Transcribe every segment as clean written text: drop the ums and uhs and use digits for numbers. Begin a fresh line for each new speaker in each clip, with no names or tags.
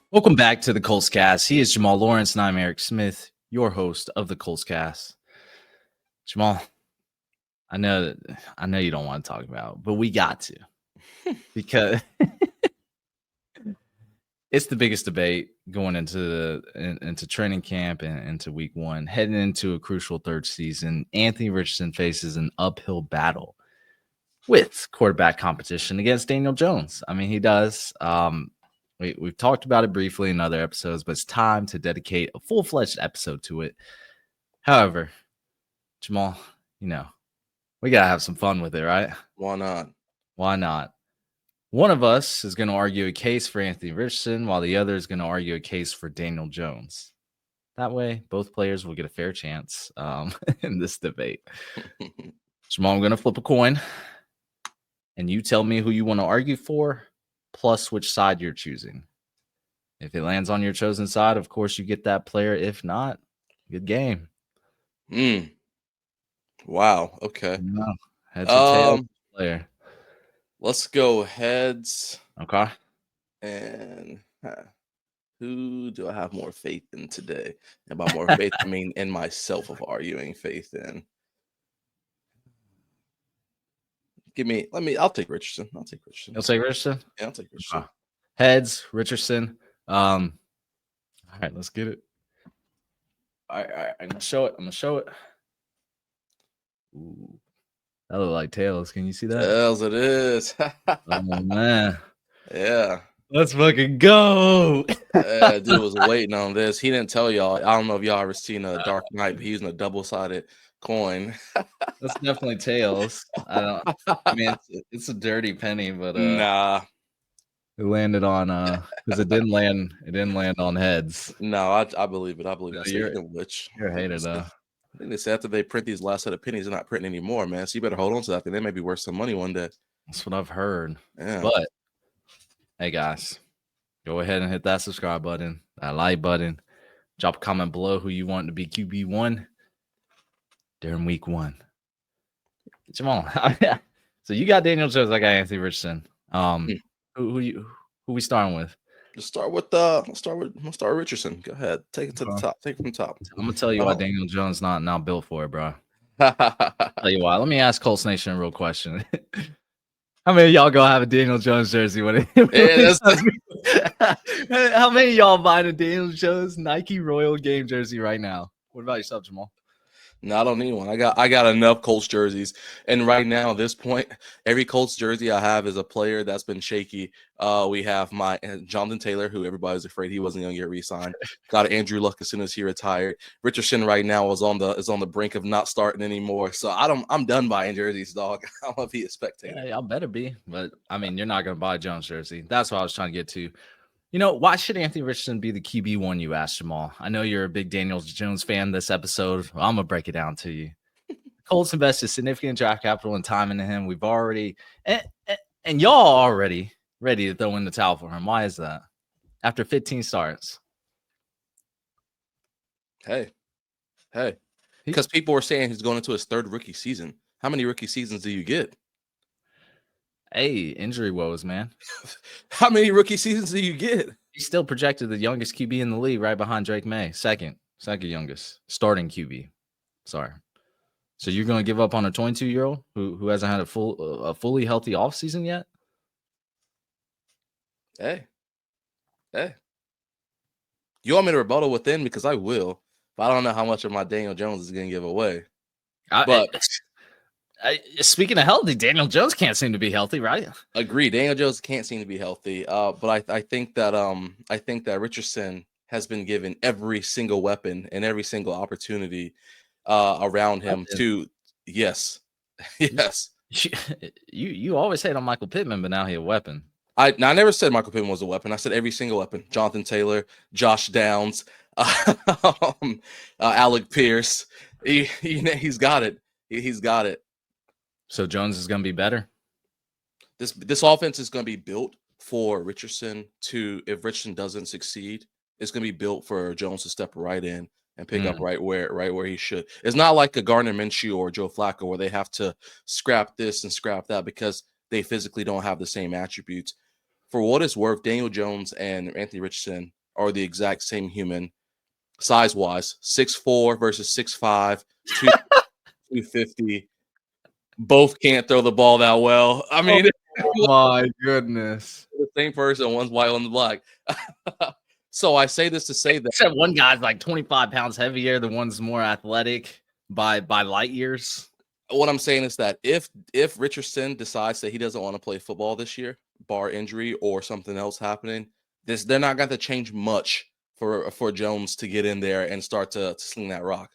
Welcome back to the Colts Cast. He is Jamal Lawrence, and I'm Eric Smith, your host of the Colts Cast. Jamal, I know you don't want to talk about, but we got to because it's the biggest debate going into training camp and into week one, heading into a crucial third season. Anthony Richardson faces an uphill battle with quarterback competition against Daniel Jones. I mean, he does. We've talked about it briefly in other episodes, but it's time to dedicate a full-fledged episode to it. However, Jamal, we got to have some fun with it, right?
Why not?
Why not? One of us is going to argue a case for Anthony Richardson, while the other is going to argue a case for Daniel Jones. That way, both players will get a fair chance in this debate. Jamal, I'm going to flip a coin, and you tell me who you want to argue for, plus which side you're choosing. If it lands on your chosen side, of course, you get that player. If not, good game.
Wow. Okay.
No. Heads or tails player.
Let's go heads.
Okay.
And who do I have more faith in today? And by more faith, I mean in myself of arguing faith in. I'll take Richardson.
You'll take Richardson?
Yeah, I'll take Richardson.
Heads, Richardson. All right, let's get it. All right. I'm gonna show it. Ooh, that look like tails. Can you see that?
Tails, it is.
Oh man.
Yeah.
Let's fucking go.
Dude was waiting on this. He didn't tell y'all. I don't know if y'all ever seen a Dark Knight, but he's using a double-sided coin.
That's definitely tails. I mean, it's a dirty penny, but
nah.
It landed on because it didn't land on heads.
No, I believe it. I believe that.
You're a hater though.
I think they said after they print these last set of pennies, they're not printing anymore, man. So you better hold on to that thing. They may be worth some money one day.
That's what I've heard.
Yeah.
But hey guys, go ahead and hit that subscribe button, that like button. Drop a comment below who you want to be QB1 during week one. Jamal. So you got Daniel Jones, I got Anthony Richardson. Who we starting with?
Let's start with Richardson. Go ahead. Take it to the top. Take it from the top.
I'm gonna tell you why Daniel Jones not built for it, bro. Tell you why. Let me ask Colts Nation a real question. How many of y'all gonna have a Daniel Jones jersey when it? How many of y'all buying a Daniel Jones Nike Royal game jersey right now? What about yourself, Jamal?
No, I don't need one. I got enough Colts jerseys, and right now at this point, every Colts jersey I have is a player that's been shaky. We have my Jonathan Taylor, who everybody's afraid he wasn't going to get re-signed. Got Andrew Luck as soon as he retired. Richardson right now is on the brink of not starting anymore. So I'm done buying jerseys, dog. I'm gonna be a spectator.
Yeah, y'all better be. But I mean, you're not going to buy a Jones jersey. That's what I was trying to get to. Why should Anthony Richardson be the QB1, you asked, Jamal? I know you're a big Daniel Jones fan this episode. Well, I'm going to break it down to you. Colts invested significant draft capital and time into him. We've already – and y'all already ready to throw in the towel for him. Why is that? After 15 starts.
Hey. Because people were saying he's going into his third rookie season. How many rookie seasons do you get?
Hey, injury woes, man.
How many rookie seasons do you get?
He's still projected the youngest QB in the league, right behind Drake May. Second youngest starting QB. Sorry. So you're going to give up on a 22-year-old who hasn't had a fully healthy offseason yet?
Hey. You want me to rebuttal within? Because I will. But I don't know how much of my Daniel Jones is going to give away.
Speaking of healthy, Daniel Jones can't seem to be healthy, right?
Agree. Daniel Jones can't seem to be healthy. But I think that Richardson has been given every single weapon and every single opportunity around him to. Yes.
You always hate on Michael Pittman, but now he's a weapon.
I never said Michael Pittman was a weapon. I said every single weapon. Jonathan Taylor, Josh Downs, Alec Pierce. He's got it. He's got it.
So Jones is going to be better?
This offense is going to be built for Richardson to, if Richardson doesn't succeed, it's going to be built for Jones to step right in and pick up right where he should. It's not like a Gardner Minshew or Joe Flacco where they have to scrap this and scrap that because they physically don't have the same attributes. For what it's worth, Daniel Jones and Anthony Richardson are the exact same human, size-wise. 6'4" versus 6'5", 250. Both can't throw the ball that well. I mean,
Oh my goodness.
the same person, one's white, one's black. So I say this to say that
Except one guy's like 25 pounds heavier, the one's more athletic by light years.
what I'm saying is that if Richardson decides that he doesn't want to play football this year, bar injury or something else happening, they're not going to change much for Jones to get in there and start to sling that rock.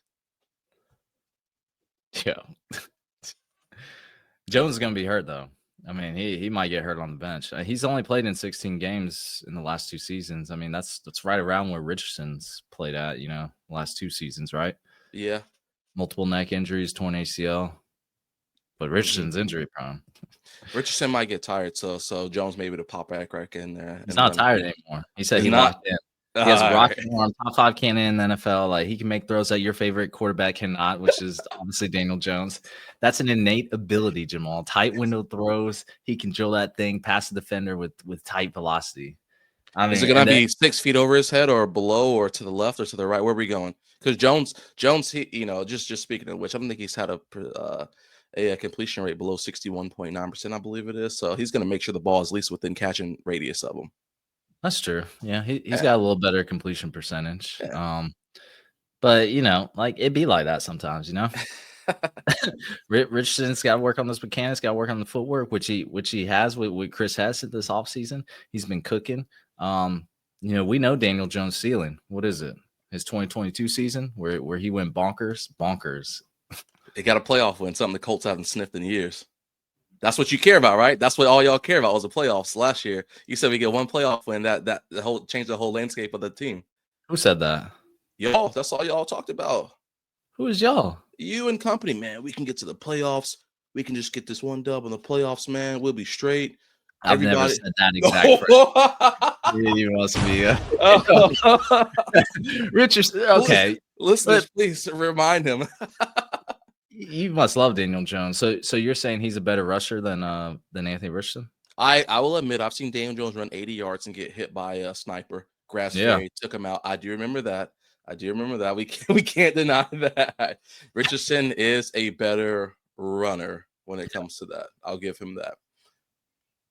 Yeah. Jones is going to be hurt, though. I mean, he might get hurt on the bench. He's only played in 16 games in the last 2 seasons. I mean, that's right around where Richardson's played at, last 2 seasons, right?
Yeah.
Multiple neck injuries, torn ACL. But Richardson's injury prone.
Richardson might get tired, so Jones maybe to pop back right in there.
He's not tired anymore. He said
He's
he
not?
locked in. He has a rocket arm, top 5 cannon in the NFL. Like, he can make throws that your favorite quarterback cannot, which is obviously Daniel Jones. That's an innate ability, Jamal. Tight window throws. He can drill that thing past the defender with tight velocity. I mean,
is it going to be 6 feet over his head or below or to the left or to the right? Where are we going? Because Jones, he, just speaking of which, I don't think he's had a completion rate below 61.9%, I believe it is. So he's going to make sure the ball is at least within catching radius of him.
That's true. Yeah, he's got a little better completion percentage. Yeah. But it'd be like that sometimes, Richardson's got to work on those mechanics, got to work on the footwork, which he has with Chris Hess at this offseason. He's been cooking. We know Daniel Jones' ceiling. What is it? His 2022 season where he went bonkers.
They got a playoff win, something the Colts haven't sniffed in years. That's what you care about, right? That's what all y'all care about was the playoffs last year. You said we get one playoff win that changed the whole landscape of the team.
Who said that?
Y'all. That's all y'all talked about.
Who is y'all?
You and company, man. We can get to the playoffs. We can just get this one dub in the playoffs, man. We'll be straight.
Everybody never said that exact phrase. You must be Richardson. Okay,
listeners, please remind him.
You must love Daniel Jones. So you're saying he's a better rusher than Anthony Richardson?
I will admit I've seen Daniel Jones run 80 yards and get hit by a sniper. Grass Fairy took him out. I do remember that. We can't deny that. Richardson is a better runner when it comes to that. I'll give him that.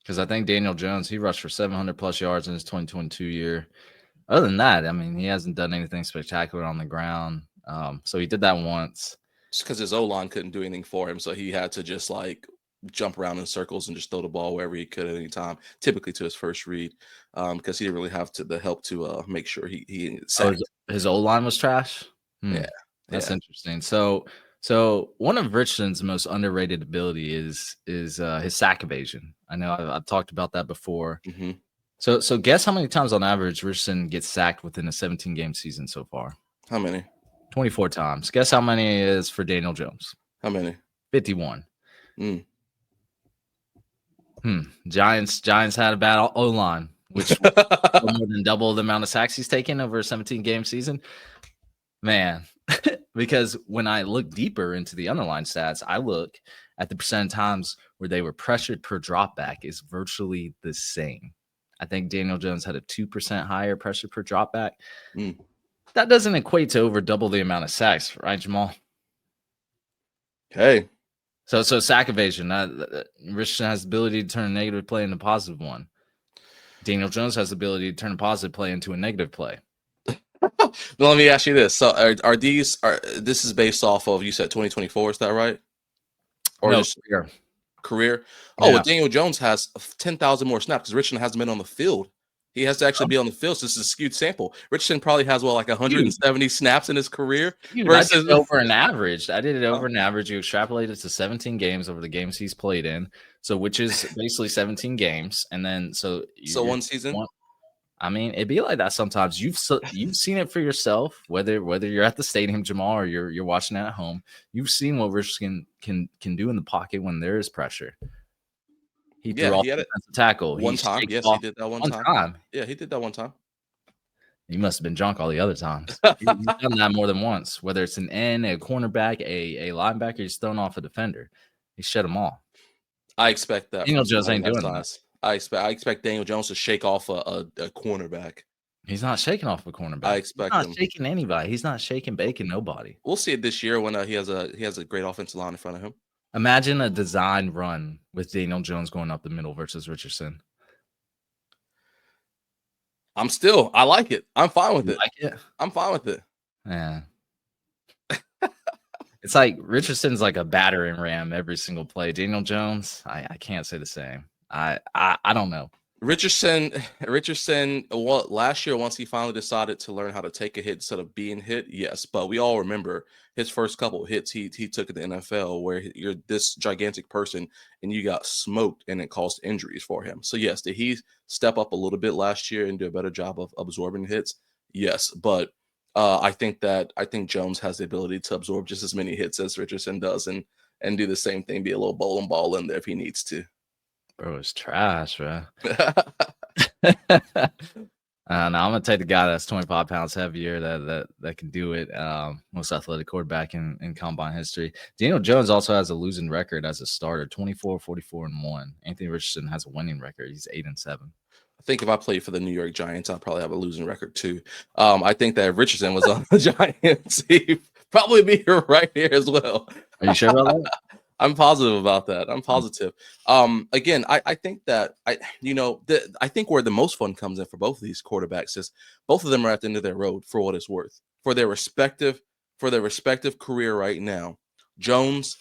Because I think Daniel Jones, he rushed for 700 plus yards in his 2022 year. Other than that, I mean, he hasn't done anything spectacular on the ground. So he did that once.
Just because his O-line couldn't do anything for him, so he had to just jump around in circles and just throw the ball wherever he could at any time, typically to his first read, because he didn't really have the help to make sure he
his O-line was trash?
Yeah.
That's interesting. So one of Richardson's most underrated ability is his sack evasion. I know I've talked about that before.
Mm-hmm.
So guess how many times on average Richardson gets sacked within a 17-game season so far?
How many?
24 times. Guess how many is for Daniel Jones?
How many?
51. Giants had a bad O-line, which more than double the amount of sacks he's taken over a 17-game season. Man, because when I look deeper into the underlying stats, I look at the percent of times where they were pressured per drop back is virtually the same. I think Daniel Jones had a 2% higher pressure per drop back. That doesn't equate to over double the amount of sacks, right, Jamal?
Okay.
So sack evasion. Richardson has the ability to turn a negative play into a positive one. Daniel Jones has the ability to turn a positive play into a negative play.
Well, let me ask you this. So this is based off of, you said 2024, is that right? Or
no,
just career? Oh, yeah. Well, Daniel Jones has 10,000 more snaps because Richardson hasn't been on the field. He has to actually be on the field, so this is a skewed sample. Richardson probably has, 170 snaps in his career.
Versus I did it over an average. You extrapolate it to 17 games over the games he's played in, so which is basically 17 games. And then so
one season?
I mean, it'd be like that sometimes. You've seen it for yourself, whether you're at the stadium, Jamal, or you're watching it at home. You've seen what Richardson can do in the pocket when there is pressure. He threw off the tackle.
One time. Yes, he did that one time. Yeah, he did that one time.
He must have been drunk all the other times. He's done that more than once, whether it's an end, a cornerback, a linebacker, he's thrown off a defender. He shed them all.
I expect that.
Daniel Jones ain't doing that.
I expect Daniel Jones to shake off a cornerback.
He's not shaking off a cornerback.
I
He's
expect
not
him.
shaking anybody. He's not shaking bacon nobody.
We'll see it this year when he has a great offensive line in front of him.
Imagine a design run with Daniel Jones going up the middle versus Richardson.
I like it. I'm fine with
You
it.
like it?
I'm fine with it.
Yeah. It's like Richardson's like a battering ram every single play. Daniel Jones, I can't say the same. I don't know.
Richardson, last year, once he finally decided to learn how to take a hit instead of being hit, yes. But we all remember his first couple of hits he took in the NFL, where you're this gigantic person and you got smoked, and it caused injuries for him. So yes, did he step up a little bit last year and do a better job of absorbing hits? Yes, but I think Jones has the ability to absorb just as many hits as Richardson does, and do the same thing, be a little bowling ball in there if he needs to.
Bro, it's trash, bro. I'm gonna take the guy that's 25 pounds heavier that can do it. Most athletic quarterback in combine history. Daniel Jones also has a losing record as a starter, 24, 44, and 1. Anthony Richardson has a winning record. He's 8-7.
I think if I played for the New York Giants, I'd probably have a losing record too. I think that if Richardson was on the Giants, he'd probably be here right here as well.
Are you sure about that?
I'm positive about that. I'm positive. Again, I think that I think where the most fun comes in for both of these quarterbacks is both of them are at the end of their road for what it's worth for their respective career right now. Jones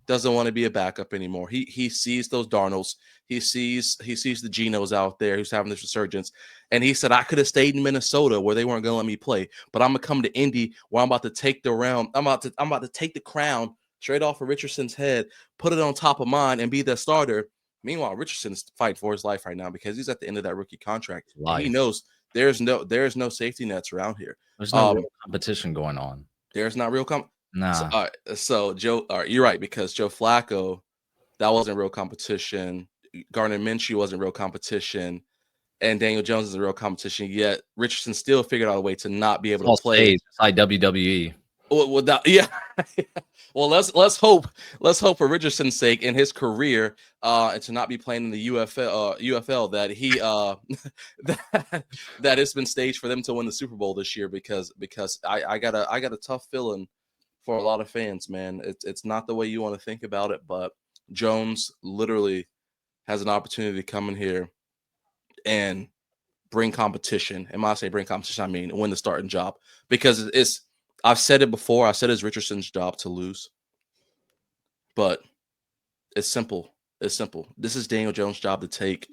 doesn't want to be a backup anymore. He sees those Darnolds. He sees the Genos out there who's having this resurgence. And he said, I could have stayed in Minnesota where they weren't going to let me play, but I'm going to come to Indy where I'm about to take the round. I'm about to take the crown straight off of Richardson's head, put it on top of mine, and be the starter. Meanwhile, Richardson's fighting for his life right now because he's at the end of that rookie contract. And he knows there's no safety nets around here.
There's no real competition going on.
There's not real
Nah.
So Joe, you're right, because Joe Flacco, that wasn't real competition. Gardner Minshew wasn't real competition, and Daniel Jones is a real competition. Yet Richardson still figured out a way to not be able to play.
It's like WWE.
Yeah. Well, let's hope for Richardson's sake in his career, and to not be playing in the UFL that he that it's been staged for them to win the Super Bowl this year, because I got a tough feeling for a lot of fans, man. It's not the way you want to think about it, but Jones literally has an opportunity to come in here and bring competition. And when I say bring competition, I mean win the starting job, because I've said it before. I said it's Richardson's job to lose, but it's simple. It's simple. This is Daniel Jones' job to take,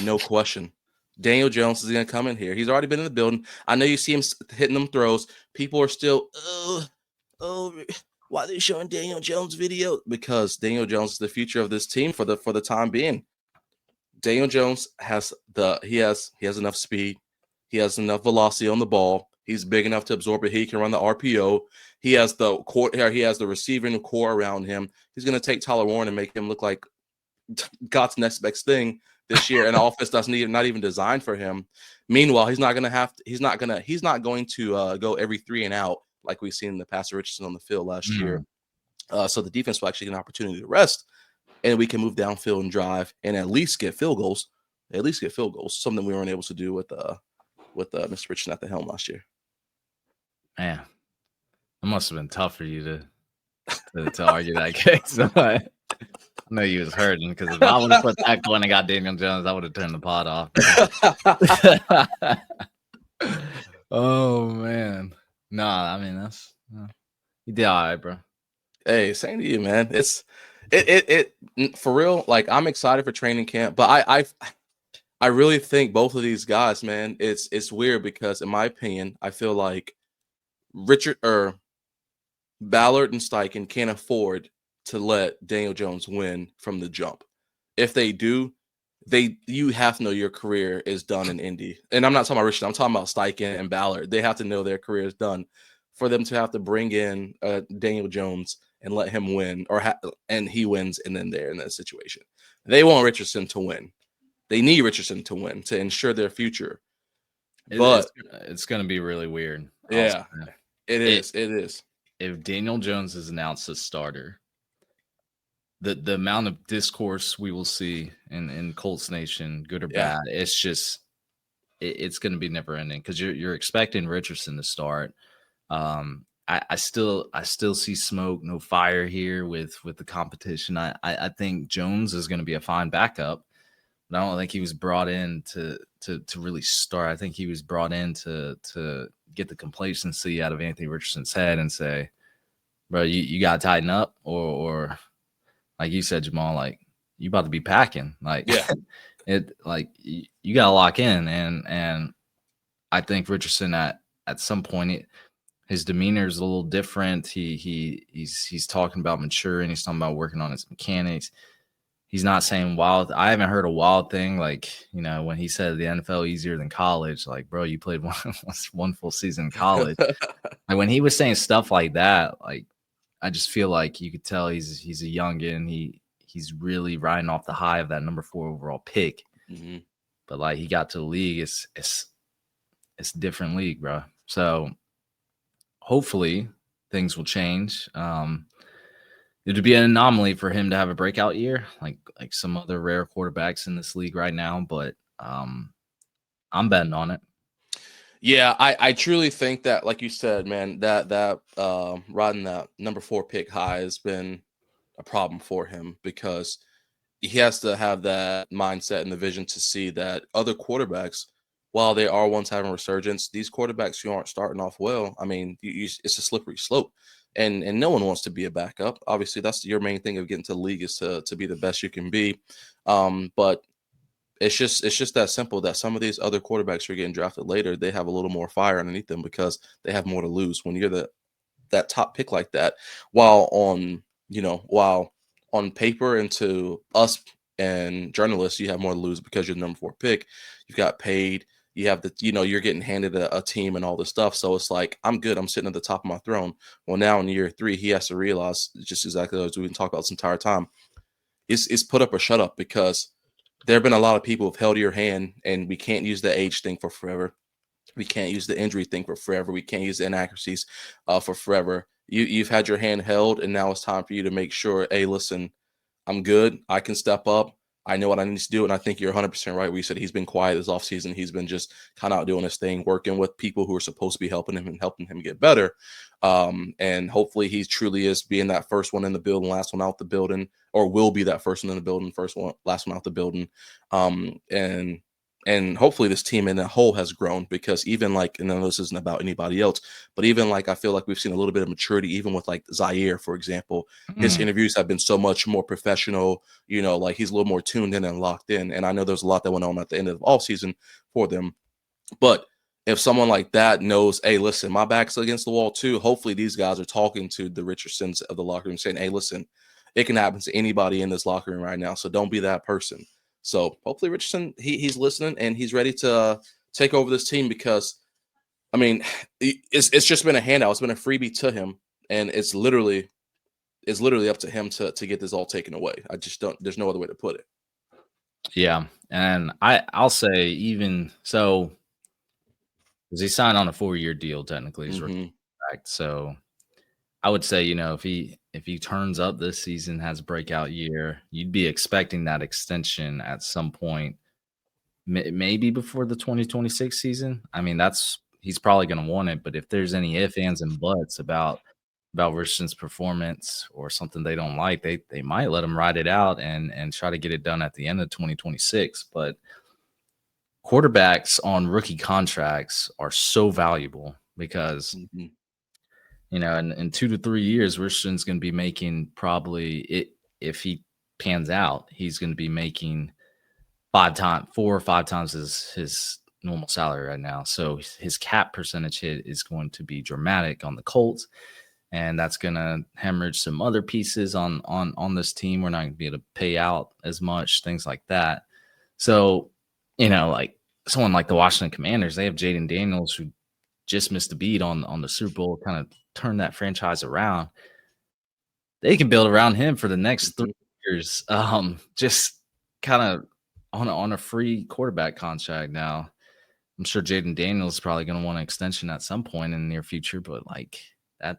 no question. Daniel Jones is going to come in here. He's already been in the building. I know you see him hitting them throws. People are still, why are they showing Daniel Jones video? Because Daniel Jones is the future of this team for the time being. Daniel Jones has enough speed. He has enough velocity on the ball. He's big enough to absorb it. He can run the RPO. He has the core. He has the receiving core around him. He's going to take Tyler Warren and make him look like God's next best thing this year. An offense that's not even designed for him. Meanwhile, he's not going to go every 3 and out like we've seen in the past Richardson on the field last year. So the defense will actually get an opportunity to rest, and we can move downfield and drive and at least get field goals. Something we weren't able to do with Mr. Richardson at the helm last year.
Man, it must have been tough for you to argue that case. I know you was hurting, because if I would have put that going and got Daniel Jones, I would have turned the pod off. Oh man, nah. I mean, you did all right, bro.
Hey, same to you, man. It's for real. Like, I'm excited for training camp, but I really think both of these guys, man, it's weird, because in my opinion, I feel like Ballard and Steichen can't afford to let Daniel Jones win from the jump. If they do, you have to know your career is done in Indy. And I'm not talking about Richardson. I'm talking about Steichen and Ballard. They have to know their career is done for them to have to bring in Daniel Jones and let him win, and he wins, and then they're in that situation. They want Richardson to win. They need Richardson to win to ensure their future. But
it's going to be really weird.
Yeah, it is.
If Daniel Jones is announced as starter, the amount of discourse we will see in Colts Nation, good or bad, it's just it's going to be never ending because you're expecting Richardson to start. I still see smoke, no fire here with the competition. I think Jones is going to be a fine backup, but I don't think he was brought in to really start. I think he was brought in to get the complacency out of Anthony Richardson's head and say, bro, you got to tighten up, or like you said, Jamal, like you about to be packing, like
Yeah.
it, like you got to lock in, and I think Richardson at some point his demeanor is a little different. He's talking about maturing. He's talking about working on his mechanics. He's not saying wild. I haven't heard a wild thing like, when he said the NFL easier than college. Like, bro, you played one full season in college. Like when he was saying stuff like that, like I just feel like you could tell he's a youngin. He's really riding off the high of that number 4 overall pick.
Mm-hmm.
But like he got to the league, it's a different league, bro. So hopefully things will change. It would be an anomaly for him to have a breakout year, like some other rare quarterbacks in this league right now. But I'm betting on it.
Yeah, I truly think that, like you said, man, that riding that number 4 pick high has been a problem for him because he has to have that mindset and the vision to see that other quarterbacks, while they are ones having resurgence, these quarterbacks who aren't starting off well, I mean, it's a slippery slope, and no one wants to be a backup. Obviously, that's your main thing of getting to the league is to be the best you can be, but it's just that simple that some of these other quarterbacks who are getting drafted later, they have a little more fire underneath them because they have more to lose. When you're that top pick like that, while on paper and to us and journalists, you have more to lose because you're the number 4 pick. You've got paid. You have you're getting handed a team and all this stuff. So it's like, I'm good. I'm sitting at the top of my throne. Well, now in year 3, he has to realize just exactly as we've been talking about this entire time, is put up or shut up, because there have been a lot of people who've held your hand, and we can't use the age thing for forever. We can't use the injury thing for forever. We can't use the inaccuracies for forever. You've had your hand held, and now it's time for you to make sure, hey, listen, I'm good. I can step up. I know what I need to do. And I think you're 100% right. We said he's been quiet this offseason. He's been just kind of out doing his thing, working with people who are supposed to be helping him and helping him get better. And hopefully he truly is being that first one in the building, last one out the building, or will be that first one in the building, last one out the building. And hopefully this team in a whole has grown, because even like, and I know this isn't about anybody else, but even like I feel like we've seen a little bit of maturity, even with like Zaire, for example. His interviews have been so much more professional, like he's a little more tuned in and locked in. And I know there's a lot that went on at the end of the offseason for them. But if someone like that knows, hey, listen, my back's against the wall too, hopefully these guys are talking to the Richardsons of the locker room saying, hey, listen, it can happen to anybody in this locker room right now. So don't be that person. So hopefully Richardson, he's listening and he's ready to take over this team, because, I mean, it's just been a handout. It's been a freebie to him, and it's literally up to him to get this all taken away. I just don't. There's no other way to put it.
Yeah, and I'll say even so, because he signed on a 4-year deal technically, so I would say, if he turns up this season, has a breakout year, you'd be expecting that extension at some point, maybe before the 2026 season. I mean, he's probably going to want it, but if there's any ifs, ands, and buts about Richardson's performance or something they don't like, they might let him ride it out and try to get it done at the end of 2026. But quarterbacks on rookie contracts are so valuable because in 2 to 3 years, Richardson's going to be making if he pans out, he's going to be making 4 or 5 times his normal salary right now. So his cap percentage hit is going to be dramatic on the Colts, and that's going to hemorrhage some other pieces on this team. We're not going to be able to pay out as much, things like that. So, like someone like the Washington Commanders, they have Jaden Daniels, who just missed a beat on the Super Bowl, kind of turn that franchise around. They can build around him for the next 3 years. Just kind of on a free quarterback contract. Now, I'm sure Jaden Daniels is probably going to want an extension at some point in the near future, but like that,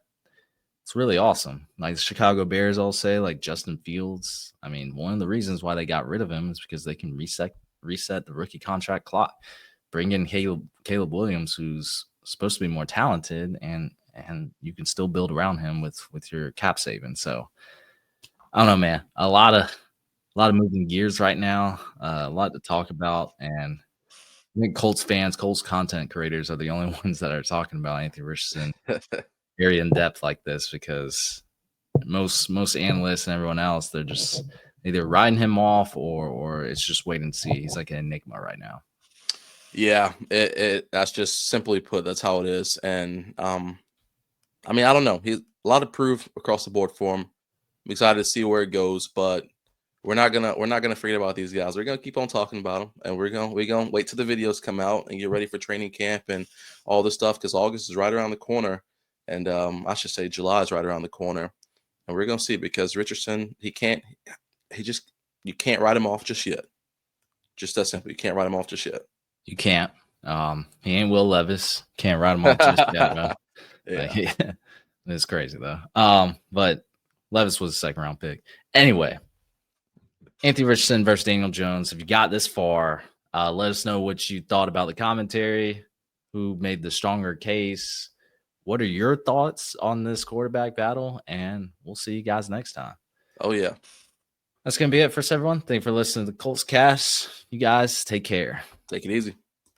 it's really awesome. Like the Chicago Bears all say, like Justin Fields. I mean, one of the reasons why they got rid of him is because they can reset the rookie contract clock. bring in Caleb Williams, who's supposed to be more talented, and you can still build around him with your cap savings. So I don't know, man. A lot of moving gears right now. A lot to talk about, and I think Colts fans, Colts content creators are the only ones that are talking about Anthony Richardson very in depth like this, because most analysts and everyone else, they're just either riding him off or it's just wait and see. He's like an enigma right now.
Yeah, that's just simply put, that's how it is. And I mean, I don't know. He's a lot of proof across the board for him. I'm excited to see where it goes, but we're not gonna forget about these guys. We're gonna keep on talking about them, and we're gonna wait till the videos come out and get ready for training camp and all this stuff, because August is right around the corner, and I should say July is right around the corner, and we're gonna see, because Richardson, you can't write him off just yet. Just that simple. You can't write him off just yet.
You can't. He ain't Will Levis. Can't write him off just yet, bro.
Yeah.
Like, it's crazy though. But Levis was a second round pick. Anyway, Anthony Richardson versus Daniel Jones. If you got this far, let us know what you thought about the commentary, who made the stronger case. What are your thoughts on this quarterback battle? And we'll see you guys next time.
Oh, yeah.
That's going to be it for us, everyone. Thank you for listening to the Colts Cast. You guys take care.
Take it easy.